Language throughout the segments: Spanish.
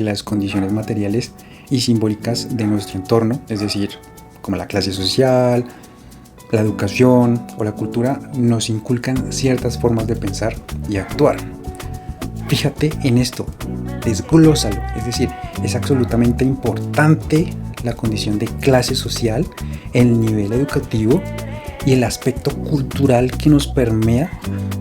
las condiciones materiales y simbólicas de nuestro entorno, es decir, como la clase social, la educación o la cultura, nos inculcan ciertas formas de pensar y actuar. Fíjate en esto, desglósalo, es decir, es absolutamente importante la condición de clase social, el nivel educativo y el aspecto cultural que nos permea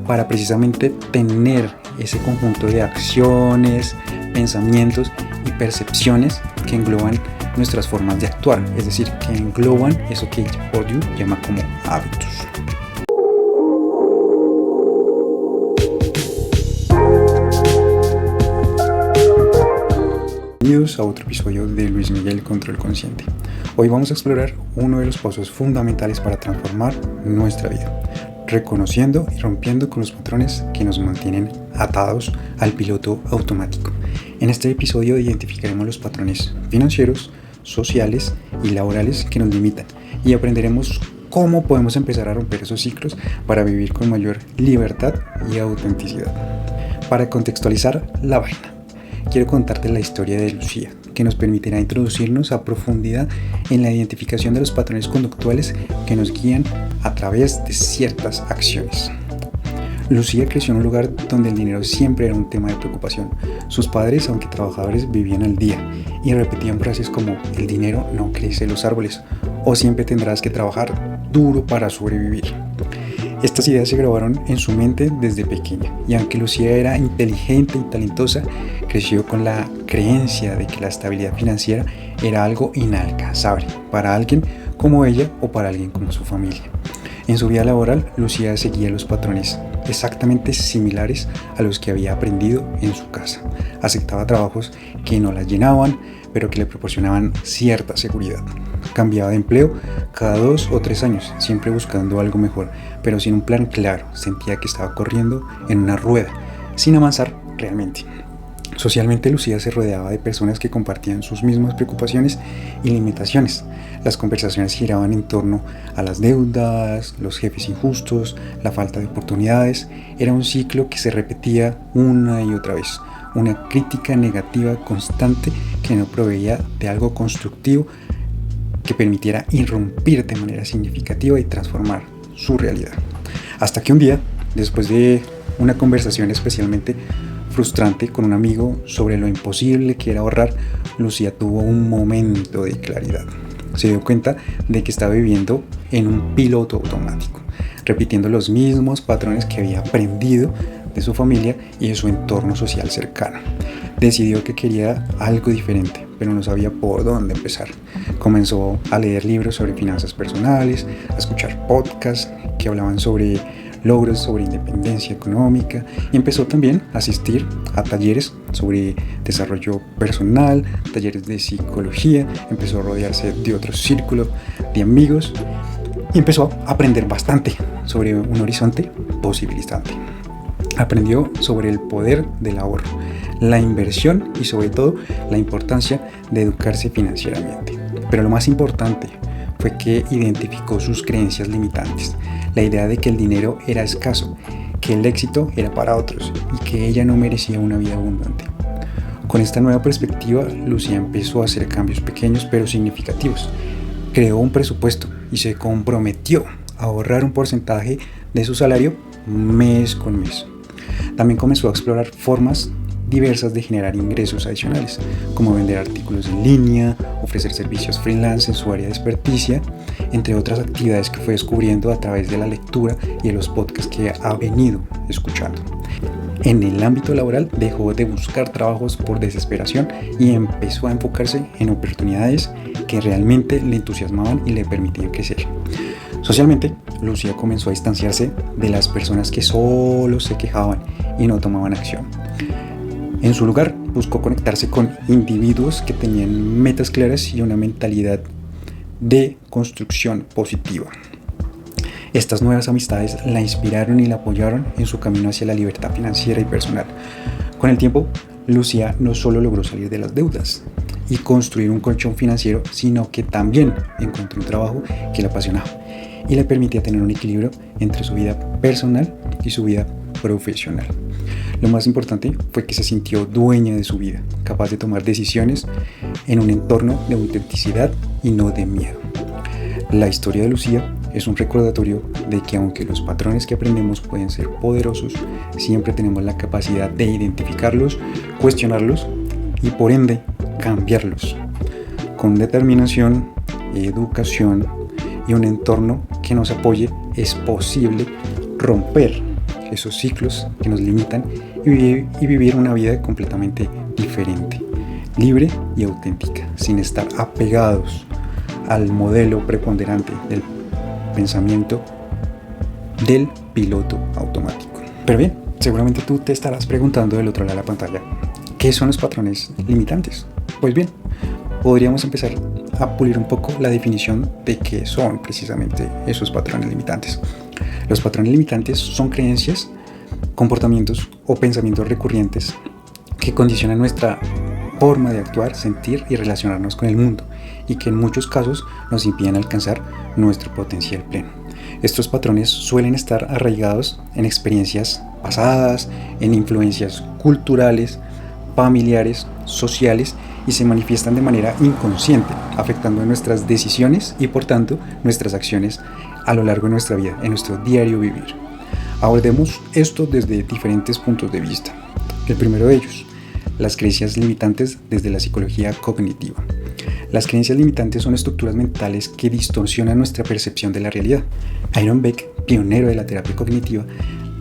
para precisamente tener ese conjunto de acciones, pensamientos y percepciones que engloban nuestras formas de actuar, es decir, que engloban eso que Bourdieu llama como hábitos. Bienvenidos a otro episodio de Luis Miguel Control Consciente. Hoy vamos a explorar uno de los pasos fundamentales para transformar nuestra vida, reconociendo y rompiendo con los patrones que nos mantienen atados al piloto automático. En este episodio identificaremos los patrones financieros, sociales y laborales que nos limitan y aprenderemos cómo podemos empezar a romper esos ciclos para vivir con mayor libertad y autenticidad. Para contextualizar la vaina, quiero contarte la historia de Lucía, que nos permitirá introducirnos a profundidad en la identificación de los patrones conductuales que nos guían a través de ciertas acciones. Lucía creció en un lugar donde el dinero siempre era un tema de preocupación. Sus padres, aunque trabajadores, vivían al día y repetían frases como «el dinero no crece en los árboles» o «siempre tendrás que trabajar duro para sobrevivir». Estas ideas se grabaron en su mente desde pequeña, y aunque Lucía era inteligente y talentosa, creció con la creencia de que la estabilidad financiera era algo inalcanzable para alguien como ella o para alguien como su familia. En su vida laboral, Lucía seguía los patrones exactamente similares a los que había aprendido en su casa. Aceptaba trabajos que no la llenaban, pero que le proporcionaban cierta seguridad. Cambiaba de empleo cada 2 o 3 años, siempre buscando algo mejor, pero sin un plan claro. Sentía que estaba corriendo en una rueda, sin avanzar realmente. Socialmente, Lucía se rodeaba de personas que compartían sus mismas preocupaciones y limitaciones. Las conversaciones giraban en torno a las deudas, los jefes injustos, la falta de oportunidades. Era un ciclo que se repetía una y otra vez. Una crítica negativa constante que no proveía de algo constructivo que permitiera irrumpir de manera significativa y transformar su realidad. Hasta que un día, después de una conversación especialmente frustrante con un amigo sobre lo imposible que era ahorrar, Lucía tuvo un momento de claridad. Se dio cuenta de que estaba viviendo en un piloto automático, repitiendo los mismos patrones que había aprendido de su familia y de su entorno social cercano. Decidió que quería algo diferente, pero no sabía por dónde empezar. Comenzó a leer libros sobre finanzas personales, a escuchar podcasts que hablaban sobre logros, sobre independencia económica, y empezó también a asistir a talleres sobre desarrollo personal, talleres de psicología. Empezó a rodearse de otro círculo de amigos y empezó a aprender bastante sobre un horizonte posibilitante. Aprendió sobre el poder del ahorro, la inversión y sobre todo la importancia de educarse financieramente. Pero lo más importante fue que identificó sus creencias limitantes, la idea de que el dinero era escaso, que el éxito era para otros y que ella no merecía una vida abundante. Con esta nueva perspectiva, Lucía empezó a hacer cambios pequeños pero significativos. Creó un presupuesto y se comprometió a ahorrar un porcentaje de su salario mes con mes. También comenzó a explorar formas diversas de generar ingresos adicionales, como vender artículos en línea, ofrecer servicios freelance en su área de experticia, entre otras actividades que fue descubriendo a través de la lectura y de los podcasts que ha venido escuchando. En el ámbito laboral dejó de buscar trabajos por desesperación y empezó a enfocarse en oportunidades que realmente le entusiasmaban y le permitían crecer. Socialmente, Lucía comenzó a distanciarse de las personas que solo se quejaban y no tomaban acción. En su lugar, buscó conectarse con individuos que tenían metas claras y una mentalidad de construcción positiva. Estas nuevas amistades la inspiraron y la apoyaron en su camino hacia la libertad financiera y personal. Con el tiempo, Lucía no solo logró salir de las deudas y construir un colchón financiero, sino que también encontró un trabajo que la apasionaba y le permitía tener un equilibrio entre su vida personal y su vida profesional. Lo más importante fue que se sintió dueña de su vida, capaz de tomar decisiones en un entorno de autenticidad y no de miedo. La historia de Lucía es un recordatorio de que aunque los patrones que aprendemos pueden ser poderosos, siempre tenemos la capacidad de identificarlos, cuestionarlos y por ende cambiarlos. Con determinación, educación y un entorno que nos apoye, es posible romper esos ciclos que nos limitan y vivir una vida completamente diferente, libre y auténtica, sin estar apegados al modelo preponderante del pensamiento del piloto automático. Pero bien, seguramente tú te estarás preguntando del otro lado de la pantalla, ¿qué son los patrones limitantes? Pues bien, podríamos empezar a pulir un poco la definición de qué son precisamente esos patrones limitantes. Los patrones limitantes son creencias, comportamientos o pensamientos recurrentes que condicionan nuestra forma de actuar, sentir y relacionarnos con el mundo y que en muchos casos nos impiden alcanzar nuestro potencial pleno. Estos patrones suelen estar arraigados en experiencias pasadas, en influencias culturales, familiares, sociales y se manifiestan de manera inconsciente, afectando nuestras decisiones y por tanto nuestras acciones a lo largo de nuestra vida, en nuestro diario vivir. Abordemos esto desde diferentes puntos de vista. El primero de ellos, las creencias limitantes desde la psicología cognitiva. Las creencias limitantes son estructuras mentales que distorsionan nuestra percepción de la realidad. Aaron Beck, pionero de la terapia cognitiva,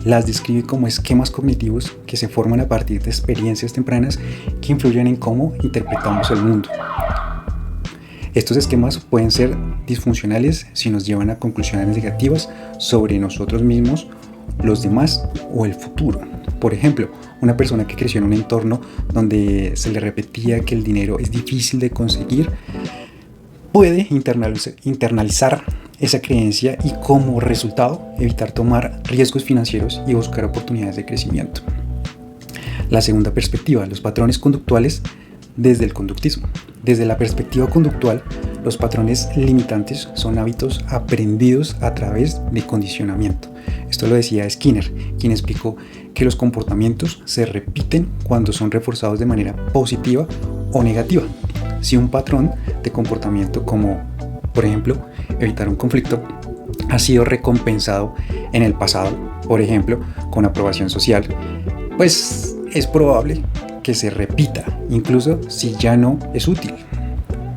las describe como esquemas cognitivos que se forman a partir de experiencias tempranas que influyen en cómo interpretamos el mundo. Estos esquemas pueden ser disfuncionales si nos llevan a conclusiones negativas sobre nosotros mismos, los demás o el futuro. Por ejemplo, una persona que creció en un entorno donde se le repetía que el dinero es difícil de conseguir puede internalizar esa creencia y como resultado evitar tomar riesgos financieros y buscar oportunidades de crecimiento. La segunda perspectiva, los patrones conductuales desde el conductismo. Desde la perspectiva conductual, los patrones limitantes son hábitos aprendidos a través de condicionamiento. Esto lo decía Skinner, quien explicó que los comportamientos se repiten cuando son reforzados de manera positiva o negativa. Si un patrón de comportamiento como, por ejemplo, evitar un conflicto, ha sido recompensado en el pasado, por ejemplo, con aprobación social, pues es probable que se repita, incluso si ya no es útil.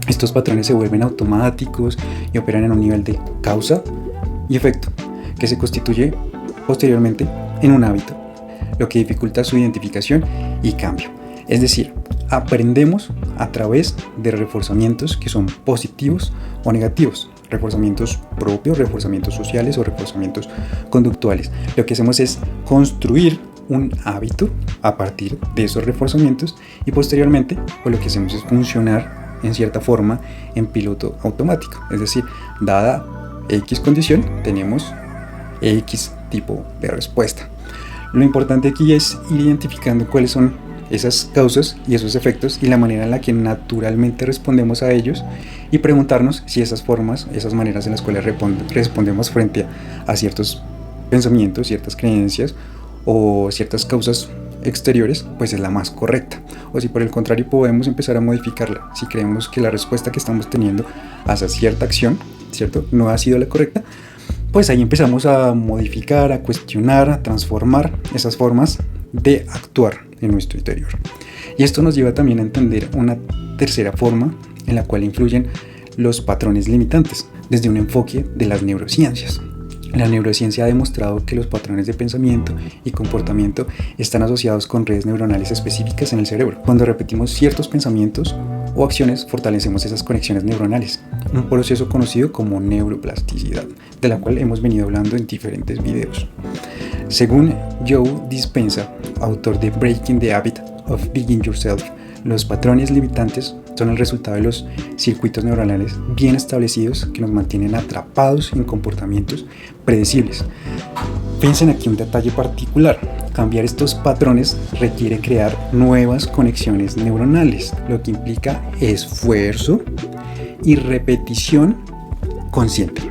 Estos patrones se vuelven automáticos y operan en un nivel de causa y efecto, que se constituye posteriormente en un hábito, lo que dificulta su identificación y cambio. Es decir, aprendemos a través de reforzamientos que son positivos o negativos, reforzamientos propios, reforzamientos sociales o reforzamientos conductuales. Lo que hacemos es construir un hábito a partir de esos reforzamientos y posteriormente pues lo que hacemos es funcionar en cierta forma en piloto automático, es decir, dada X condición tenemos X tipo de respuesta. Lo importante aquí es ir identificando cuáles son esas causas y esos efectos y la manera en la que naturalmente respondemos a ellos y preguntarnos si esas formas, esas maneras en las cuales respondemos frente a ciertos pensamientos, ciertas creencias o ciertas causas exteriores, pues es la más correcta, o si por el contrario podemos empezar a modificarla si creemos que la respuesta que estamos teniendo hacia cierta acción, ¿cierto?, no ha sido la correcta, pues ahí empezamos a modificar, a cuestionar, a transformar esas formas de actuar en nuestro interior. Y esto nos lleva también a entender una tercera forma en la cual influyen los patrones limitantes desde un enfoque de las neurociencias. La neurociencia ha demostrado que los patrones de pensamiento y comportamiento están asociados con redes neuronales específicas en el cerebro. Cuando repetimos ciertos pensamientos o acciones, fortalecemos esas conexiones neuronales, un proceso conocido como neuroplasticidad, de la cual hemos venido hablando en diferentes videos. Según Joe Dispenza, autor de Breaking the Habit of Being Yourself, los patrones limitantes son el resultado de los circuitos neuronales bien establecidos que nos mantienen atrapados en comportamientos predecibles. Piensen aquí un detalle particular. Cambiar estos patrones requiere crear nuevas conexiones neuronales, lo que implica esfuerzo y repetición consciente.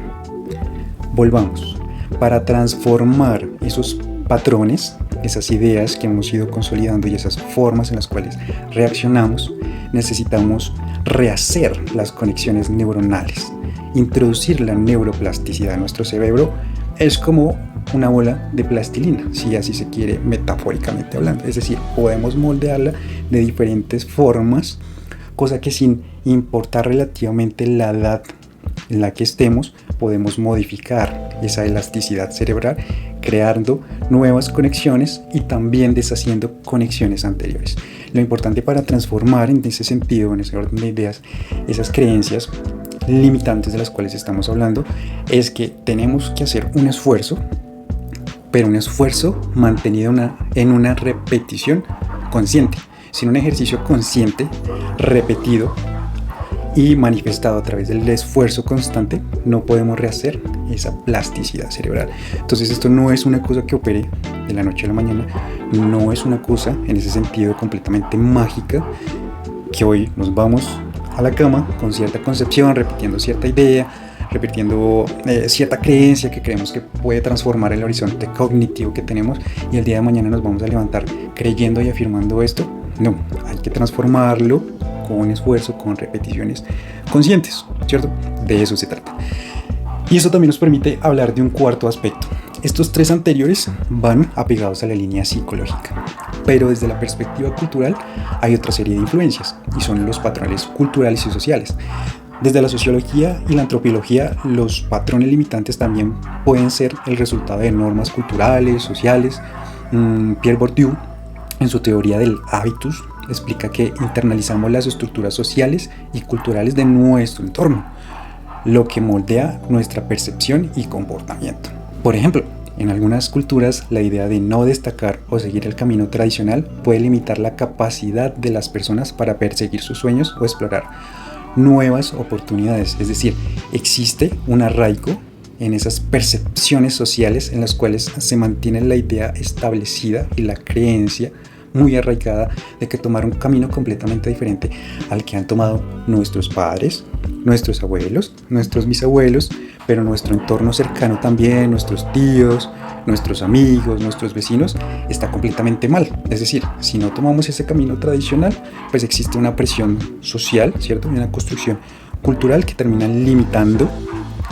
Volvamos. Para transformar esos patrones esas ideas que hemos ido consolidando y esas formas en las cuales reaccionamos, necesitamos rehacer las conexiones neuronales. Introducir la neuroplasticidad en nuestro cerebro es como una bola de plastilina, si así se quiere, metafóricamente hablando. Es decir, podemos moldearla de diferentes formas, cosa que sin importar relativamente la edad en la que estemos, podemos modificar esa elasticidad cerebral, creando nuevas conexiones y también deshaciendo conexiones anteriores. Lo importante para transformar en ese sentido, en ese orden de ideas, esas creencias limitantes de las cuales estamos hablando, es que tenemos que hacer un esfuerzo, pero un esfuerzo mantenido en una repetición consciente, sin un ejercicio consciente, repetido y manifestado a través del esfuerzo constante, no podemos rehacer esa plasticidad cerebral. Entonces esto no es una cosa que opere de la noche a la mañana, no es una cosa en ese sentido completamente mágica, que hoy nos vamos a la cama con cierta concepción, repitiendo cierta idea, repitiendo cierta creencia que creemos que puede transformar el horizonte cognitivo que tenemos, y el día de mañana nos vamos a levantar creyendo y afirmando esto. No, hay que transformarlo con esfuerzo, con repeticiones conscientes, ¿cierto? De eso se trata. Y eso también nos permite hablar de un cuarto aspecto. Estos tres anteriores van apegados a la línea psicológica, pero desde la perspectiva cultural hay otra serie de influencias, y son los patrones culturales y sociales. Desde la sociología y la antropología, los patrones limitantes también pueden ser el resultado de normas culturales, sociales. Pierre Bourdieu, en su teoría del hábitus, explica que internalizamos las estructuras sociales y culturales de nuestro entorno, lo que moldea nuestra percepción y comportamiento. Por ejemplo, en algunas culturas, la idea de no destacar o seguir el camino tradicional puede limitar la capacidad de las personas para perseguir sus sueños o explorar nuevas oportunidades. Es decir, existe un arraigo en esas percepciones sociales en las cuales se mantiene la idea establecida y la creencia muy arraigada de que tomar un camino completamente diferente al que han tomado nuestros padres, nuestros abuelos, nuestros bisabuelos, pero nuestro entorno cercano también, nuestros tíos, nuestros amigos, nuestros vecinos, está completamente mal. Es decir, si no tomamos ese camino tradicional, pues existe una presión social, ¿cierto? Y una construcción cultural que termina limitando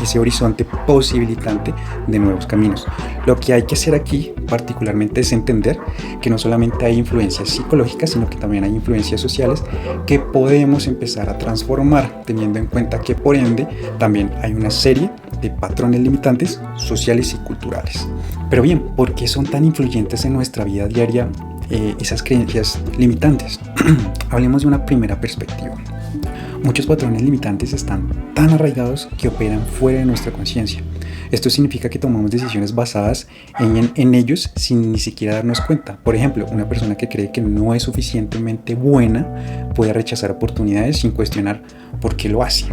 ese horizonte posibilitante de nuevos caminos. Lo que hay que hacer aquí particularmente es entender que no solamente hay influencias psicológicas, sino que también hay influencias sociales que podemos empezar a transformar, teniendo en cuenta que por ende también hay una serie de patrones limitantes sociales y culturales. Pero bien, ¿por qué son tan influyentes en nuestra vida diaria esas creencias limitantes? Hablemos de una primera perspectiva. Muchos patrones limitantes están tan arraigados que operan fuera de nuestra conciencia. Esto significa que tomamos decisiones basadas en ellos sin ni siquiera darnos cuenta. Por ejemplo, una persona que cree que no es suficientemente buena puede rechazar oportunidades sin cuestionar por qué lo hace.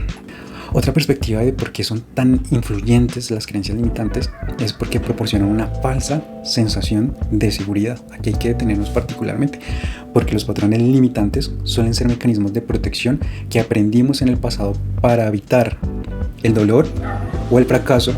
Otra perspectiva de por qué son tan influyentes las creencias limitantes es porque proporcionan una falsa sensación de seguridad. Aquí hay que detenernos particularmente, porque los patrones limitantes suelen ser mecanismos de protección que aprendimos en el pasado para evitar el dolor o el fracaso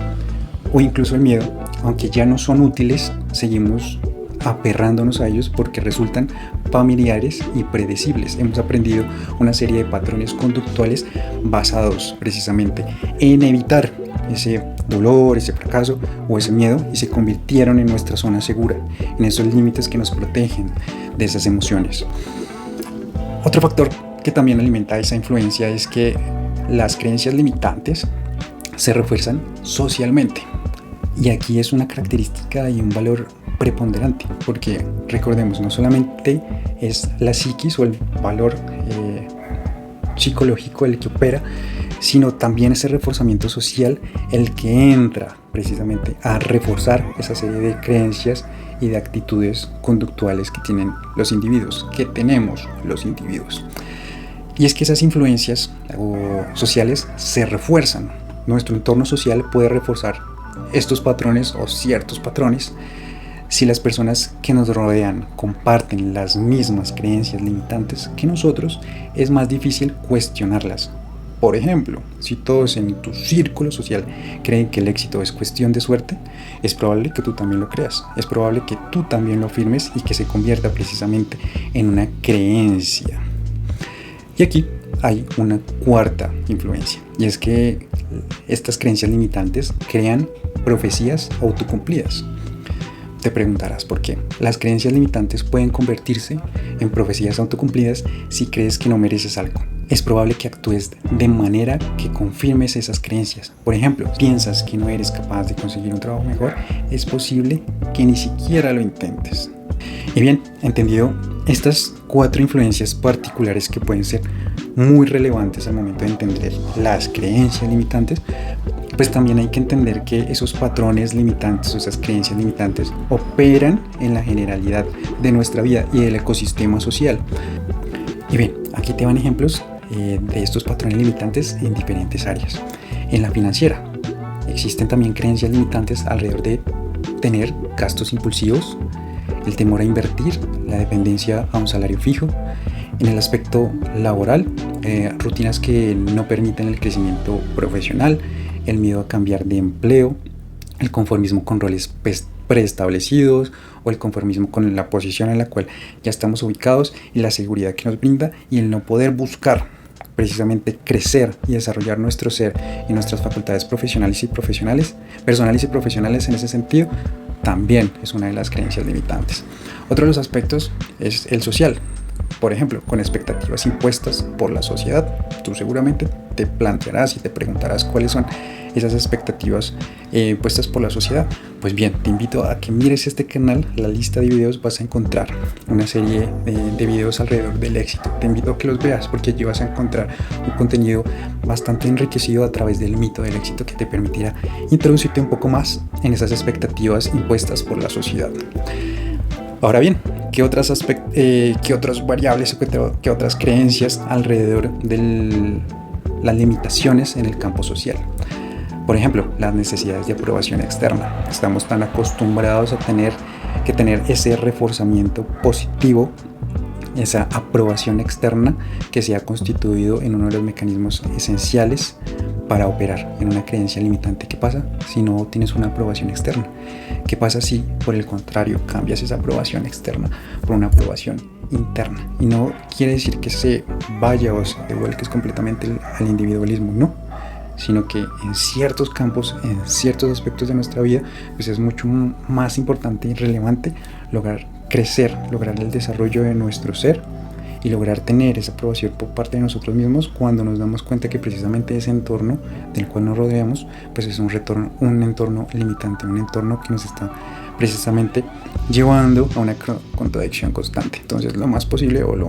o incluso el miedo. Aunque ya no son útiles, seguimos aferrándonos a ellos porque resultan familiares y predecibles. Hemos aprendido una serie de patrones conductuales basados precisamente en evitar ese dolor, ese fracaso o ese miedo, y se convirtieron en nuestra zona segura, en esos límites que nos protegen de esas emociones. Otro factor que también alimenta esa influencia es que las creencias limitantes se refuerzan socialmente. Y aquí es una característica y un valor preponderante, porque recordemos, no solamente es la psiquis o el valor psicológico el que opera, sino también ese reforzamiento social el que entra precisamente a reforzar esa serie de creencias y de actitudes conductuales que tienen los individuos, que tenemos los individuos. Y es que esas influencias sociales se refuerzan. Nuestro entorno social puede reforzar estos patrones o ciertos patrones. Si las personas que nos rodean comparten las mismas creencias limitantes que nosotros, es más difícil cuestionarlas. Por ejemplo, si todos en tu círculo social creen que el éxito es cuestión de suerte, es probable que tú también lo creas, es probable que tú también lo afirmes y que se convierta precisamente en una creencia. Y aquí hay una cuarta influencia, y es que estas creencias limitantes crean profecías autocumplidas. Te preguntarás por qué. Las creencias limitantes pueden convertirse en profecías autocumplidas si crees que no mereces algo. Es probable que actúes de manera que confirmes esas creencias. Por ejemplo, piensas que no eres capaz de conseguir un trabajo mejor, es posible que ni siquiera lo intentes. Y bien, entendido estas 4 influencias particulares que pueden ser muy relevantes al momento de entender las creencias limitantes, pues también hay que entender que esos patrones limitantes o esas creencias limitantes operan en la generalidad de nuestra vida y del ecosistema social. Y bien, aquí te van ejemplos de estos patrones limitantes en diferentes áreas. En la financiera, existen también creencias limitantes alrededor de tener gastos impulsivos, el temor a invertir, la dependencia a un salario fijo. En el aspecto laboral, rutinas que no permiten el crecimiento profesional, el miedo a cambiar de empleo, el conformismo con roles preestablecidos o el conformismo con la posición en la cual ya estamos ubicados y la seguridad que nos brinda, y el no poder buscar precisamente crecer y desarrollar nuestro ser y nuestras facultades personales y profesionales en ese sentido, también es una de las creencias limitantes. Otro de los aspectos es el social. Por ejemplo, con expectativas impuestas por la sociedad. Tú seguramente te plantearás y te preguntarás cuáles son esas expectativas puestas por la sociedad. Pues bien, te invito a que mires este canal, la lista de videos. Vas a encontrar una serie de videos alrededor del éxito. Te invito a que los veas porque allí vas a encontrar un contenido bastante enriquecido a través del mito del éxito que te permitirá introducirte un poco más en esas expectativas impuestas por la sociedad. Ahora bien, ¿qué otras variables o qué otras creencias alrededor de las limitaciones en el campo social? Por ejemplo, las necesidades de aprobación externa. Estamos tan acostumbrados a tener ese reforzamiento positivo, esa aprobación externa, que se ha constituido en uno de los mecanismos esenciales para operar en una creencia limitante. ¿Qué pasa si no tienes una aprobación externa? ¿Qué pasa si, por el contrario, cambias esa aprobación externa por una aprobación interna? Y no quiere decir que se vaya o se vuelques completamente al individualismo, no, sino que en ciertos campos, en ciertos aspectos de nuestra vida, pues es mucho más importante y relevante lograr crecer, lograr el desarrollo de nuestro ser y lograr tener esa aprobación por parte de nosotros mismos cuando nos damos cuenta que precisamente ese entorno del cual nos rodeamos pues es un entorno limitante, un entorno que nos está precisamente llevando a una contradicción constante. Entonces lo más posible o lo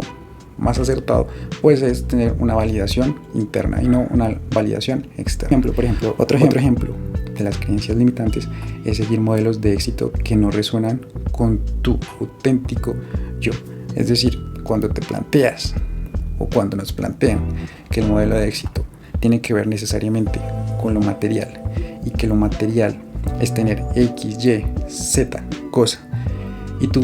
más acertado pues es tener una validación interna y no una validación externa. Otro ejemplo de las creencias limitantes es seguir modelos de éxito que no resuenan con tu auténtico yo. Es decir, cuando te planteas o cuando nos plantean que el modelo de éxito tiene que ver necesariamente con lo material y que lo material es tener X, Y, Z cosa, y tú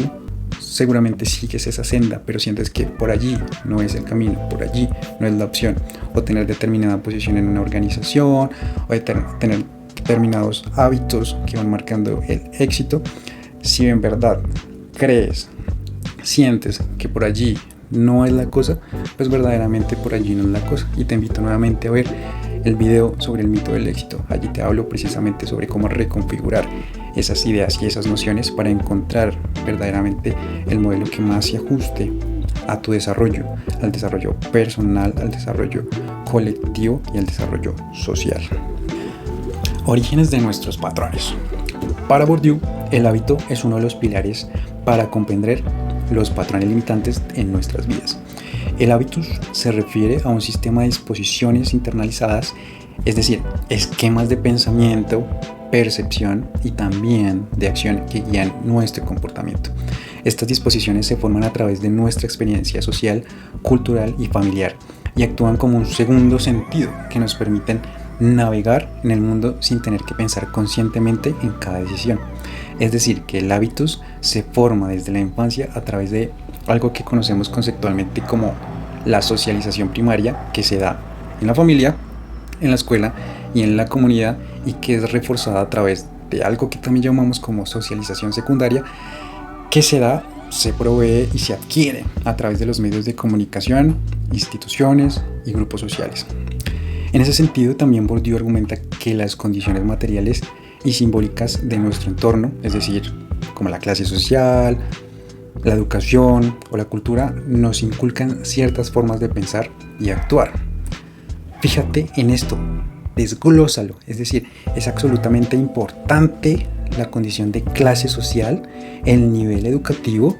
seguramente sigues esa senda, pero sientes que por allí no es el camino, por allí no es la opción, o tener determinada posición en una organización, o tener determinados hábitos que van marcando el éxito. Si en verdad sientes que por allí no es la cosa, pues verdaderamente por allí no es la cosa. Y te invito nuevamente a ver el video sobre el mito del éxito. Allí te hablo precisamente sobre cómo reconfigurar esas ideas y esas nociones para encontrar verdaderamente el modelo que más se ajuste a tu desarrollo, al desarrollo personal, al desarrollo colectivo y al desarrollo social. Orígenes de nuestros patrones. Para Bourdieu, el hábito es uno de los pilares para comprender los patrones limitantes en nuestras vidas. El hábitus se refiere a un sistema de disposiciones internalizadas, es decir, esquemas de pensamiento, percepción y también de acción que guían nuestro comportamiento. Estas disposiciones se forman a través de nuestra experiencia social, cultural y familiar y actúan como un segundo sentido que nos permiten navegar en el mundo sin tener que pensar conscientemente en cada decisión. Es decir, que el hábitus se forma desde la infancia a través de algo que conocemos conceptualmente como la socialización primaria, que se da en la familia, en la escuela y en la comunidad, y que es reforzada a través de algo que también llamamos como socialización secundaria, que se provee y se adquiere a través de los medios de comunicación, instituciones y grupos sociales. En ese sentido, también Bourdieu argumenta que las condiciones materiales y simbólicas de nuestro entorno, es decir, como la clase social, la educación o la cultura, nos inculcan ciertas formas de pensar y actuar. Fíjate en esto, desglósalo, es decir, es absolutamente importante la condición de clase social, el nivel educativo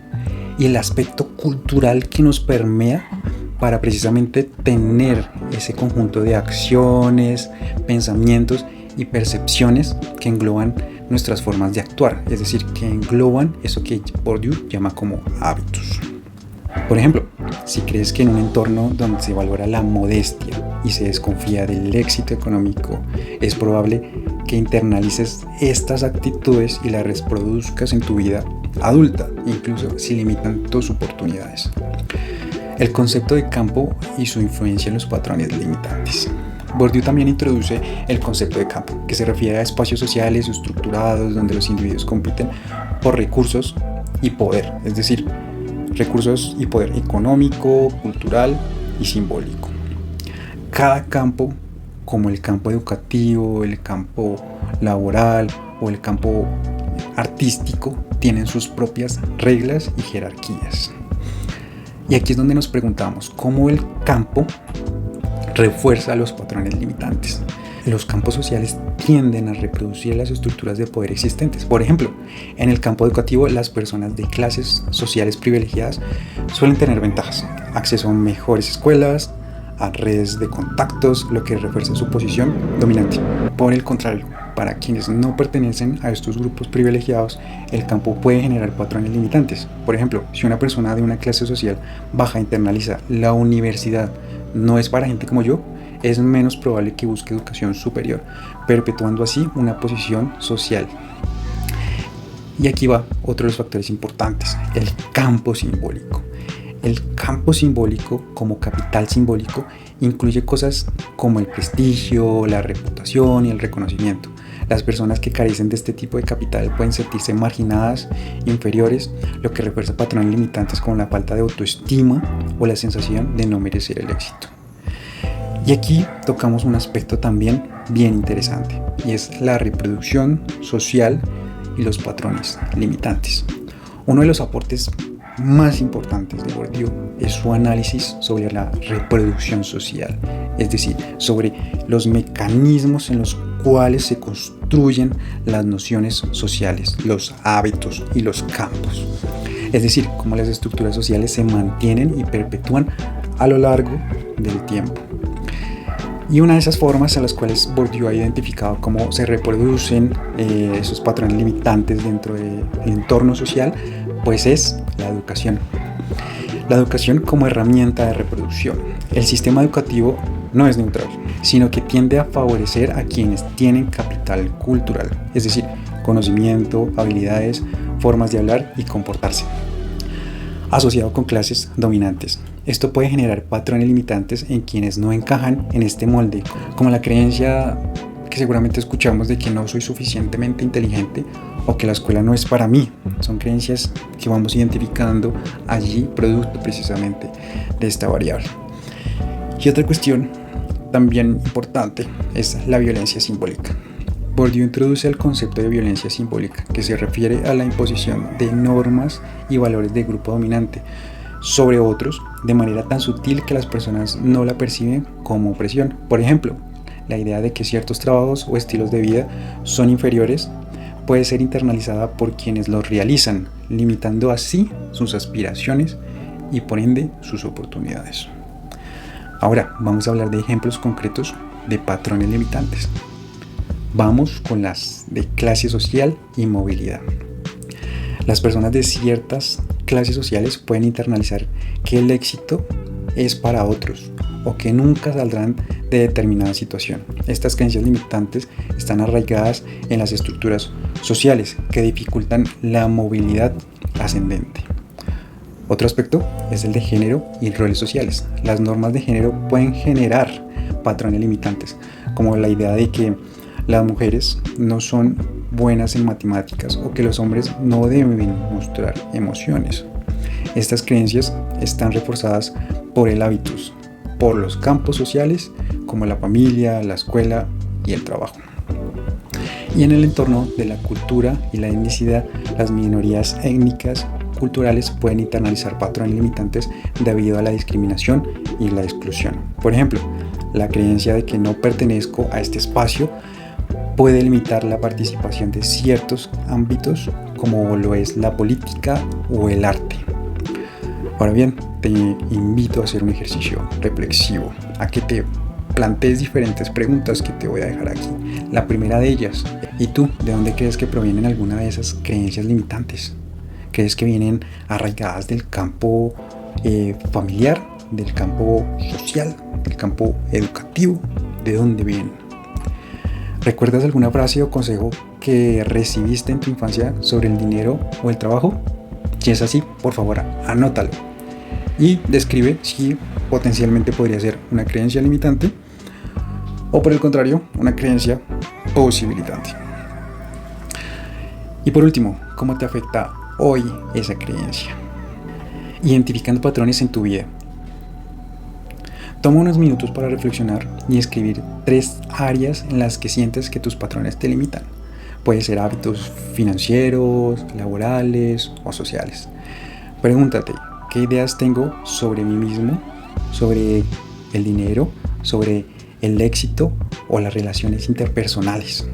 y el aspecto cultural que nos permea para precisamente tener ese conjunto de acciones, pensamientos y percepciones que engloban nuestras formas de actuar, es decir, que engloban eso que Bourdieu llama como hábitos. Por ejemplo, si crees que en un entorno donde se valora la modestia y se desconfía del éxito económico, es probable que internalices estas actitudes y las reproduzcas en tu vida adulta, incluso si limitan tus oportunidades. El concepto de campo y su influencia en los patrones limitantes. Bourdieu también introduce el concepto de campo, que se refiere a espacios sociales estructurados donde los individuos compiten por recursos y poder, es decir, recursos y poder económico, cultural y simbólico. Cada campo, como el campo educativo, el campo laboral o el campo artístico, tienen sus propias reglas y jerarquías. Y aquí es donde nos preguntamos cómo el campo refuerza los patrones limitantes. Los campos sociales tienden a reproducir las estructuras de poder existentes. Por ejemplo, en el campo educativo, las personas de clases sociales privilegiadas suelen tener ventajas: acceso a mejores escuelas, a redes de contactos, lo que refuerza su posición dominante. Por el contrario, para quienes no pertenecen a estos grupos privilegiados, el campo puede generar patrones limitantes. Por ejemplo, si una persona de una clase social baja internaliza la universidad no es para gente como yo, es menos probable que busque educación superior, perpetuando así una posición social. Y aquí va otro de los factores importantes: el campo simbólico. El campo simbólico, como capital simbólico, incluye cosas como el prestigio, la reputación y el reconocimiento. Las personas que carecen de este tipo de capital pueden sentirse marginadas, inferiores, lo que refuerza patrones limitantes como la falta de autoestima o la sensación de no merecer el éxito. Y aquí tocamos un aspecto también bien interesante, y es la reproducción social y los patrones limitantes. Uno de los aportes más importantes de Bourdieu es su análisis sobre la reproducción social, es decir, sobre los mecanismos en los cuales se construyen las nociones sociales, los hábitos y los campos. Es decir, cómo las estructuras sociales se mantienen y perpetúan a lo largo del tiempo. Y una de esas formas a las cuales Bourdieu ha identificado cómo se reproducen esos patrones limitantes dentro del entorno social, pues es la educación. La educación como herramienta de reproducción. El sistema educativo no es neutral, sino que tiende a favorecer a quienes tienen capital cultural, es decir, conocimiento, habilidades, formas de hablar y comportarse, asociado con clases dominantes. Esto puede generar patrones limitantes en quienes no encajan en este molde, como la creencia que seguramente escuchamos de que no soy suficientemente inteligente o que la escuela no es para mí. Son creencias que vamos identificando allí, producto precisamente de esta variable. Y otra cuestión también importante es la violencia simbólica. Bourdieu introduce el concepto de violencia simbólica, que se refiere a la imposición de normas y valores de grupo dominante sobre otros de manera tan sutil que las personas no la perciben como opresión. Por ejemplo, la idea de que ciertos trabajos o estilos de vida son inferiores puede ser internalizada por quienes los realizan, limitando así sus aspiraciones y por ende sus oportunidades. Ahora vamos a hablar de ejemplos concretos de patrones limitantes. Vamos con las de clase social y movilidad. Las personas de ciertas clases sociales pueden internalizar que el éxito es para otros o que nunca saldrán de determinada situación. Estas creencias limitantes están arraigadas en las estructuras sociales que dificultan la movilidad ascendente. Otro aspecto es el de género y roles sociales. Las normas de género pueden generar patrones limitantes, como la idea de que las mujeres no son buenas en matemáticas o que los hombres no deben mostrar emociones. Estas creencias están reforzadas por el hábitos, por los campos sociales como la familia, la escuela y el trabajo. Y en el entorno de la cultura y la etnicidad, las minorías étnicas culturales pueden internalizar patrones limitantes debido a la discriminación y la exclusión. Por ejemplo, la creencia de que no pertenezco a este espacio puede limitar la participación de ciertos ámbitos como lo es la política o el arte. Ahora bien, te invito a hacer un ejercicio reflexivo, a que te plantees diferentes preguntas que te voy a dejar aquí. La primera de ellas, ¿y tú de dónde crees que provienen alguna de esas creencias limitantes? ¿Crees que vienen arraigadas del campo familiar, del campo social, del campo educativo? ¿De dónde vienen? ¿Recuerdas alguna frase o consejo que recibiste en tu infancia sobre el dinero o el trabajo? Si es así, por favor, anótalo y describe si potencialmente podría ser una creencia limitante o, por el contrario, una creencia posibilitante. Y por último, ¿cómo te afecta hoy esa creencia? Identificando patrones en tu vida. Toma unos minutos para reflexionar y escribir 3 áreas en las que sientes que tus patrones te limitan. Puede ser hábitos financieros, laborales o sociales. Pregúntate, ¿qué ideas tengo sobre mí mismo, sobre el dinero, sobre el éxito o las relaciones interpersonales?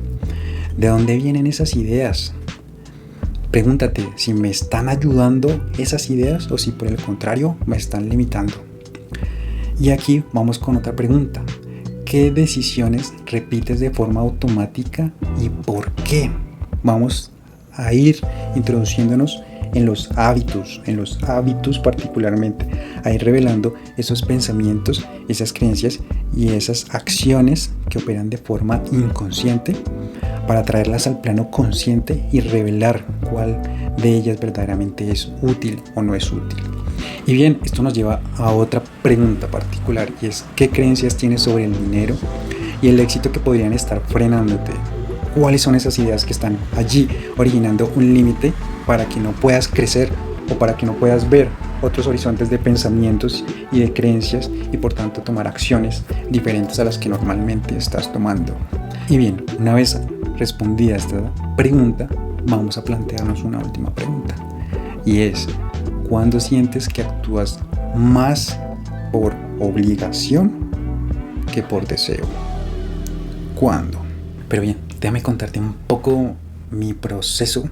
¿De dónde vienen esas ideas? Pregúntate si me están ayudando esas ideas o si por el contrario me están limitando. Y aquí vamos con otra pregunta. ¿Qué decisiones repites de forma automática y por qué? Vamos a ir introduciéndonos en los hábitos particularmente, a ir revelando esos pensamientos, esas creencias y esas acciones que operan de forma inconsciente para traerlas al plano consciente y revelar cuál de ellas verdaderamente es útil o no es útil. Y bien, esto nos lleva a otra pregunta particular y es ¿qué creencias tienes sobre el dinero y el éxito que podrían estar frenándote? ¿Cuáles son esas ideas que están allí originando un límite para que no puedas crecer o para que no puedas ver otros horizontes de pensamientos y de creencias y por tanto tomar acciones diferentes a las que normalmente estás tomando? Y bien, una vez respondida esta pregunta, vamos a plantearnos una última pregunta y es ¿cuándo sientes que actúas más por obligación que por deseo? ¿Cuándo? Pero bien, déjame contarte un poco mi proceso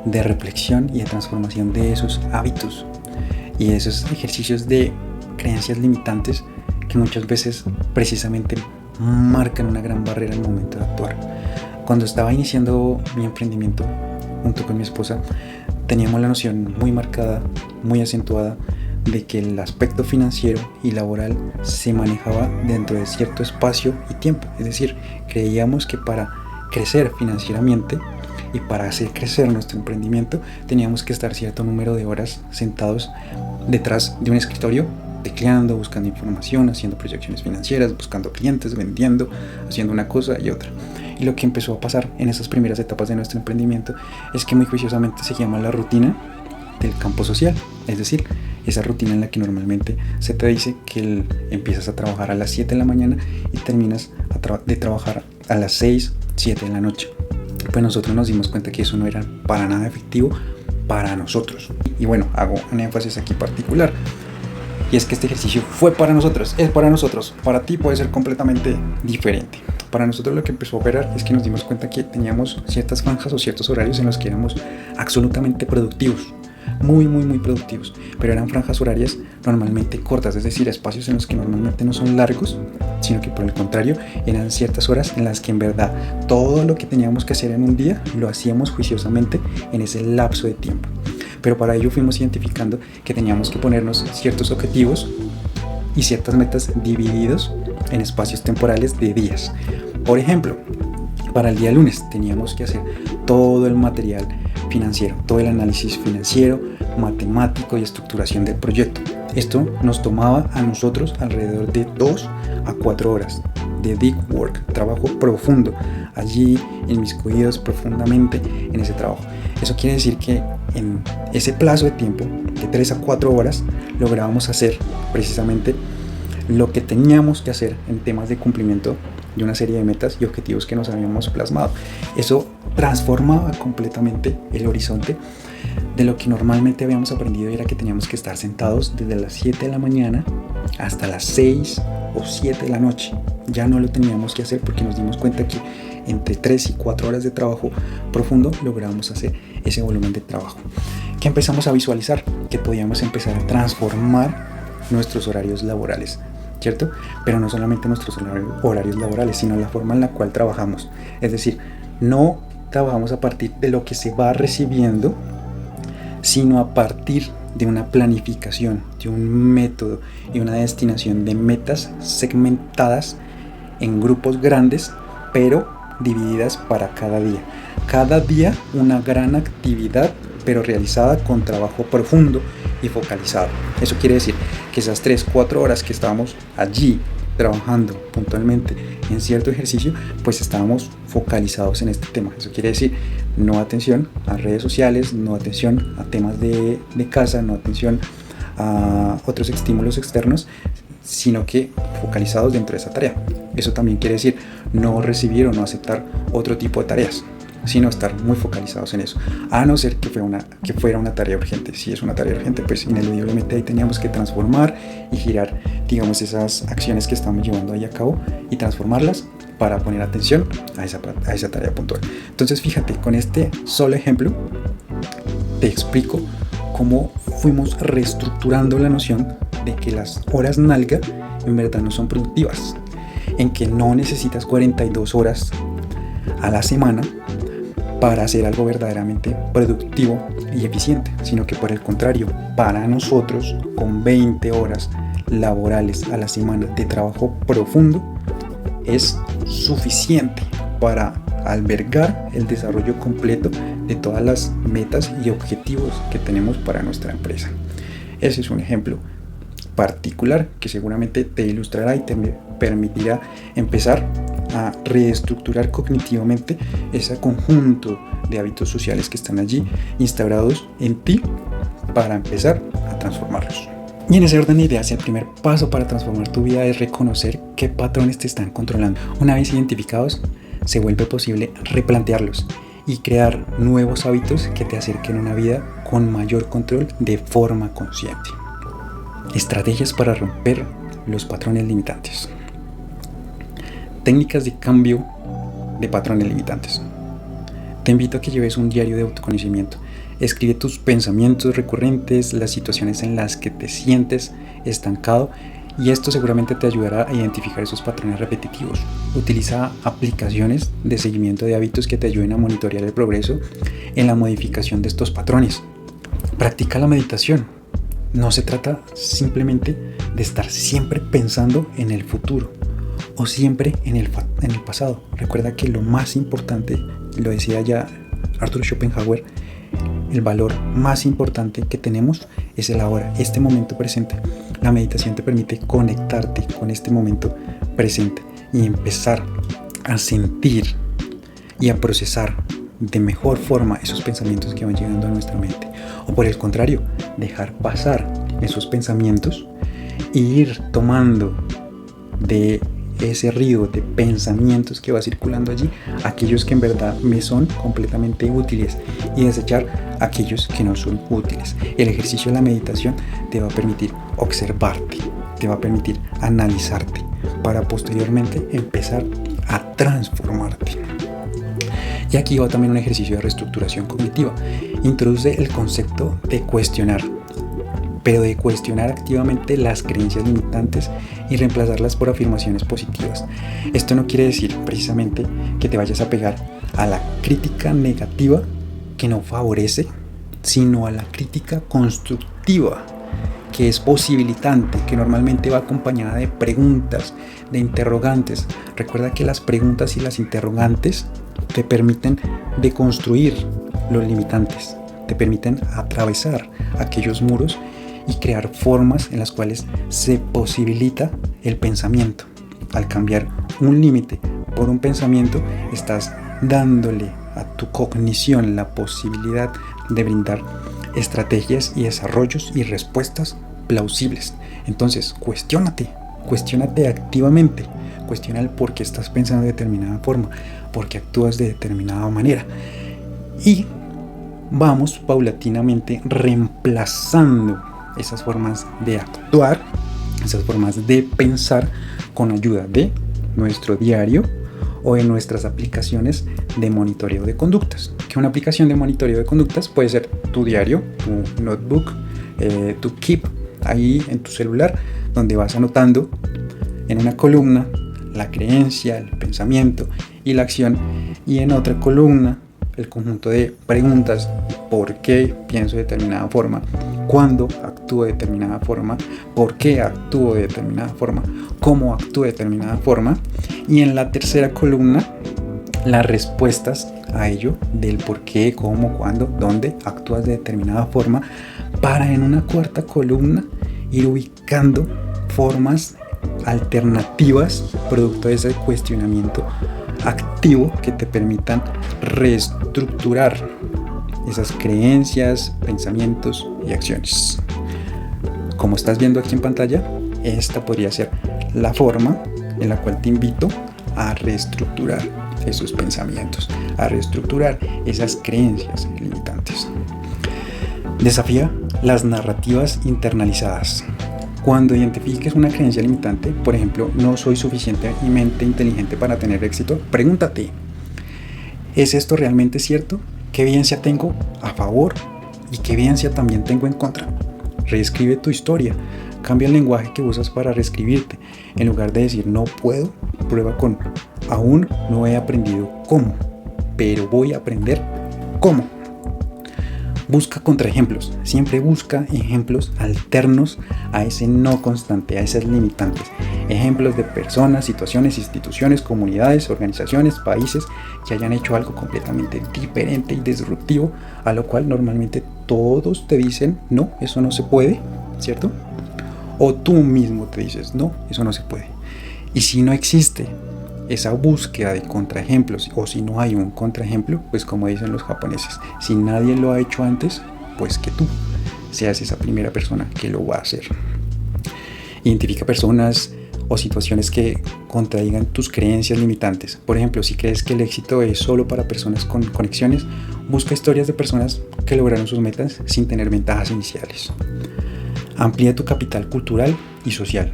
de reflexión y de transformación de esos hábitos y de esos ejercicios de creencias limitantes que muchas veces precisamente marcan una gran barrera al momento de actuar. Cuando estaba iniciando mi emprendimiento junto con mi esposa, teníamos la noción muy marcada, muy acentuada de que el aspecto financiero y laboral se manejaba dentro de cierto espacio y tiempo. Es decir, creíamos que para crecer financieramente y para hacer crecer nuestro emprendimiento teníamos que estar cierto número de horas sentados detrás de un escritorio, tecleando, buscando información, haciendo proyecciones financieras, buscando clientes, vendiendo, haciendo una cosa y otra. Y lo que empezó a pasar en esas primeras etapas de nuestro emprendimiento es que muy juiciosamente se llama la rutina del campo social, es decir, esa rutina en la que normalmente se te dice que empiezas a trabajar a las 7 de la mañana y terminas de trabajar a las 6, 7 de la noche. Pues nosotros nos dimos cuenta que eso no era para nada efectivo para nosotros. Y bueno, hago un énfasis aquí particular. Y es que este ejercicio fue para nosotros, es para nosotros. Para ti puede ser completamente diferente. Para nosotros lo que empezó a operar es que nos dimos cuenta que teníamos ciertas franjas o ciertos horarios en los que éramos absolutamente productivos. Muy productivos, pero eran franjas horarias normalmente cortas, es decir, espacios en los que normalmente no son largos, sino que por el contrario eran ciertas horas en las que en verdad todo lo que teníamos que hacer en un día lo hacíamos juiciosamente en ese lapso de tiempo. Pero para ello fuimos identificando que teníamos que ponernos ciertos objetivos y ciertas metas divididos en espacios temporales de días. Por ejemplo, para el día lunes teníamos que hacer todo el material financiero, todo el análisis financiero, matemático y estructuración del proyecto. Esto nos tomaba a nosotros alrededor de 2 a 4 horas de deep work, trabajo profundo, allí inmiscuidos profundamente en ese trabajo. Eso quiere decir que en ese plazo de tiempo, de 3 a 4 horas, lográbamos hacer precisamente lo que teníamos que hacer en temas de cumplimiento de una serie de metas y objetivos que nos habíamos plasmado. Eso transformaba completamente el horizonte de lo que normalmente habíamos aprendido, y era que teníamos que estar sentados desde las 7 de la mañana hasta las 6 o 7 de la noche. Ya no lo teníamos que hacer porque nos dimos cuenta que entre 3 y 4 horas de trabajo profundo lográbamos hacer ese volumen de trabajo. Que empezamos a visualizar que podíamos empezar a transformar nuestros horarios laborales, ¿cierto? Pero no solamente nuestros horarios laborales, sino la forma en la cual trabajamos. Es decir, no trabajamos a partir de lo que se va recibiendo, sino a partir de una planificación, de un método y una destinación de metas segmentadas en grupos grandes, pero divididas para cada día. Cada día una gran actividad, pero realizada con trabajo profundo y focalizado. Eso quiere decir que esas 3-4 horas que estábamos allí trabajando puntualmente en cierto ejercicio, pues estábamos focalizados en este tema. Eso quiere decir no atención a redes sociales, no atención a temas de casa, no atención a otros estímulos externos, sino que focalizados dentro de esa tarea. Eso también quiere decir no recibir o no aceptar otro tipo de tareas, sino estar muy focalizados en eso, a no ser que fuera una tarea urgente. Si es una tarea urgente, pues ineludiblemente ahí teníamos que transformar y girar, digamos, esas acciones que estamos llevando ahí a cabo y transformarlas para poner atención a esa tarea puntual. Entonces fíjate, con este solo ejemplo te explico cómo fuimos reestructurando la noción de que las horas nalga en verdad no son productivas, en que no necesitas 42 horas a la semana para hacer algo verdaderamente productivo y eficiente, sino que por el contrario, para nosotros, con 20 horas laborales a la semana de trabajo profundo, es suficiente para albergar el desarrollo completo de todas las metas y objetivos que tenemos para nuestra empresa. Ese es un ejemplo particular que seguramente te ilustrará y te permitirá empezar a reestructurar cognitivamente ese conjunto de hábitos sociales que están allí instaurados en ti para empezar a transformarlos. Y en ese orden de ideas, el primer paso para transformar tu vida es reconocer qué patrones te están controlando. Una vez identificados, se vuelve posible replantearlos y crear nuevos hábitos que te acerquen a una vida con mayor control de forma consciente. Estrategias para romper los patrones limitantes. Técnicas de cambio de patrones limitantes. Te invito a que lleves un diario de autoconocimiento. Escribe tus pensamientos recurrentes, las situaciones en las que te sientes estancado, y esto seguramente te ayudará a identificar esos patrones repetitivos. Utiliza aplicaciones de seguimiento de hábitos que te ayuden a monitorear el progreso en la modificación de estos patrones. Practica la meditación. No se trata simplemente de estar siempre pensando en el futuro o siempre en el pasado. Recuerda que lo más importante, lo decía ya Arthur Schopenhauer, el valor más importante que tenemos es el ahora, este momento presente. La meditación te permite conectarte con este momento presente y empezar a sentir y a procesar de mejor forma esos pensamientos que van llegando a nuestra mente. O por el contrario, dejar pasar esos pensamientos e ir tomando de ese río de pensamientos que va circulando allí aquellos que en verdad me son completamente útiles y desechar aquellos que no son útiles. El ejercicio de la meditación te va a permitir observarte, te va a permitir analizarte para posteriormente empezar a transformarte. Y aquí va también un ejercicio de reestructuración cognitiva. Introduce el concepto de cuestionar, pero de cuestionar activamente las creencias limitantes y reemplazarlas por afirmaciones positivas. Esto no quiere decir precisamente que te vayas a pegar a la crítica negativa que no favorece, sino a la crítica constructiva, que es posibilitante, que normalmente va acompañada de preguntas, de interrogantes. Recuerda que las preguntas y las interrogantes te permiten deconstruir los limitantes, te permiten atravesar aquellos muros y crear formas en las cuales se posibilita el pensamiento. Al cambiar un límite por un pensamiento, estás dándole a tu cognición la posibilidad de brindar estrategias y desarrollos y respuestas plausibles. Entonces, cuestiónate activamente. Cuestiona el por qué estás pensando de determinada forma, por qué actúas de determinada manera. Y vamos paulatinamente reemplazando esas formas de actuar, esas formas de pensar con ayuda de nuestro diario o en nuestras aplicaciones de monitoreo de conductas. Que una aplicación de monitoreo de conductas puede ser tu diario, tu notebook, tu Keep ahí en tu celular, donde vas anotando en una columna la creencia, el pensamiento y la acción, y en otra columna el conjunto de preguntas: ¿por qué pienso de determinada forma? ¿Cuándo actúo de determinada forma? ¿Por qué actúo de determinada forma? ¿Cómo actúo de determinada forma? Y en la tercera columna, las respuestas a ello del por qué, cómo, cuándo, dónde actúas de determinada forma, para en una cuarta columna ir ubicando formas alternativas producto de ese cuestionamiento activo que te permitan reestructurar esas creencias, pensamientos y acciones. Como estás viendo aquí en pantalla, esta podría ser la forma en la cual te invito a reestructurar esos pensamientos, a reestructurar esas creencias limitantes. Desafía las narrativas internalizadas. Cuando identifiques una creencia limitante, por ejemplo, no soy suficientemente inteligente para tener éxito, pregúntate: ¿es esto realmente cierto? ¿Qué evidencia tengo a favor y qué evidencia también tengo en contra? Reescribe tu historia, cambia el lenguaje que usas para reescribirte. En lugar de decir no puedo, prueba con aún no he aprendido cómo, pero voy a aprender cómo. Busca contraejemplos, siempre busca ejemplos alternos a ese no constante, a esas limitantes. Ejemplos de personas, situaciones, instituciones, comunidades, organizaciones, países que hayan hecho algo completamente diferente y disruptivo, a lo cual normalmente todos te dicen no, eso no se puede, ¿cierto? O tú mismo te dices no, eso no se puede. Y si no existe esa búsqueda de contraejemplos, o si no hay un contraejemplo, pues como dicen los japoneses, si nadie lo ha hecho antes, pues que tú seas esa primera persona que lo va a hacer. Identifica personas o situaciones que contradigan tus creencias limitantes. Por ejemplo, si crees que el éxito es solo para personas con conexiones, busca historias de personas que lograron sus metas sin tener ventajas iniciales. Amplía tu capital cultural y social.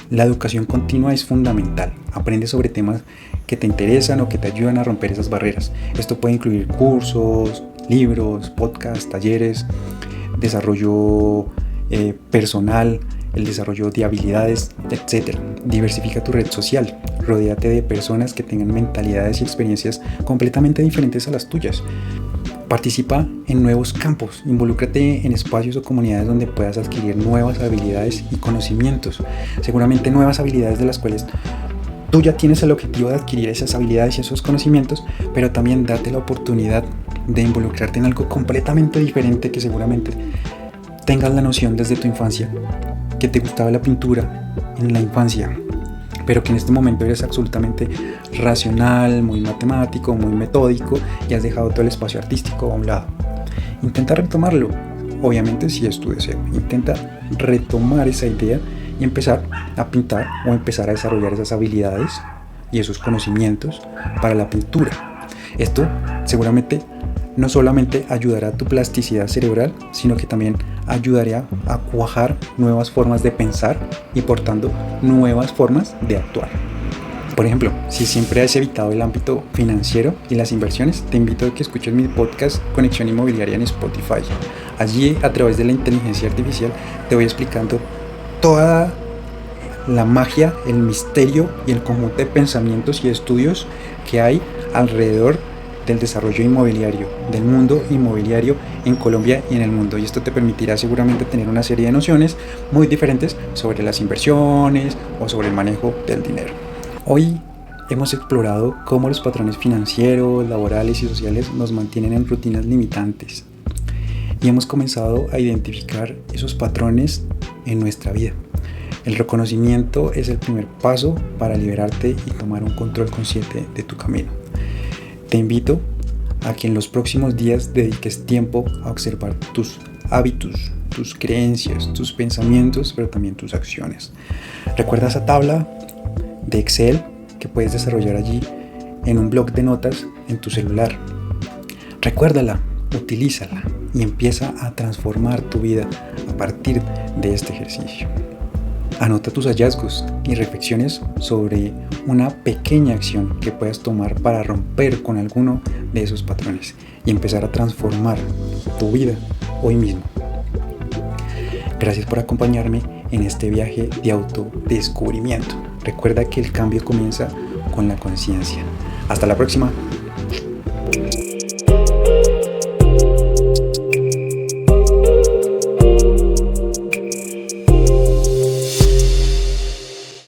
La educación continua es fundamental. Aprende sobre temas que te interesan o que te ayudan a romper esas barreras. Esto puede incluir cursos, libros, podcasts, talleres, desarrollo personal, el desarrollo de habilidades, etc. Diversifica tu red social. Rodéate de personas que tengan mentalidades y experiencias completamente diferentes a las tuyas. Participa en nuevos campos, involúcrate en espacios o comunidades donde puedas adquirir nuevas habilidades y conocimientos. Seguramente nuevas habilidades de las cuales tú ya tienes el objetivo de adquirir esas habilidades y esos conocimientos, pero también date la oportunidad de involucrarte en algo completamente diferente que seguramente tengas la noción desde tu infancia, que te gustaba la pintura en la infancia, pero que en este momento eres absolutamente racional, muy matemático, muy metódico y has dejado todo el espacio artístico a un lado. Intenta retomarlo, obviamente si es tu deseo. Intenta retomar esa idea y empezar a pintar o empezar a desarrollar esas habilidades y esos conocimientos para la pintura. Esto seguramente no solamente ayudará a tu plasticidad cerebral, sino que también ayudaría a cuajar nuevas formas de pensar y por tanto nuevas formas de actuar. Por ejemplo, si siempre has evitado el ámbito financiero y las inversiones, te invito a que escuches mi podcast Conexión Inmobiliaria en Spotify. Allí, a través de la inteligencia artificial, te voy explicando toda la magia, el misterio y el conjunto de pensamientos y estudios que hay alrededor del desarrollo inmobiliario, del mundo inmobiliario en Colombia y en el mundo. Y esto te permitirá seguramente tener una serie de nociones muy diferentes sobre las inversiones o sobre el manejo del dinero. Hoy hemos explorado cómo los patrones financieros, laborales y sociales nos mantienen en rutinas limitantes. y hemos comenzado a identificar esos patrones en nuestra vida. El reconocimiento es el primer paso para liberarte y tomar un control consciente de tu camino. Te invito a que en los próximos días dediques tiempo a observar tus hábitos, tus creencias, tus pensamientos, pero también tus acciones. Recuerda esa tabla de Excel que puedes desarrollar allí en un bloc de notas en tu celular. Recuérdala, utilízala y empieza a transformar tu vida a partir de este ejercicio. Anota tus hallazgos y reflexiones sobre una pequeña acción que puedas tomar para romper con alguno de esos patrones y empezar a transformar tu vida hoy mismo. Gracias por acompañarme en este viaje de autodescubrimiento. Recuerda que el cambio comienza con la conciencia. Hasta la próxima.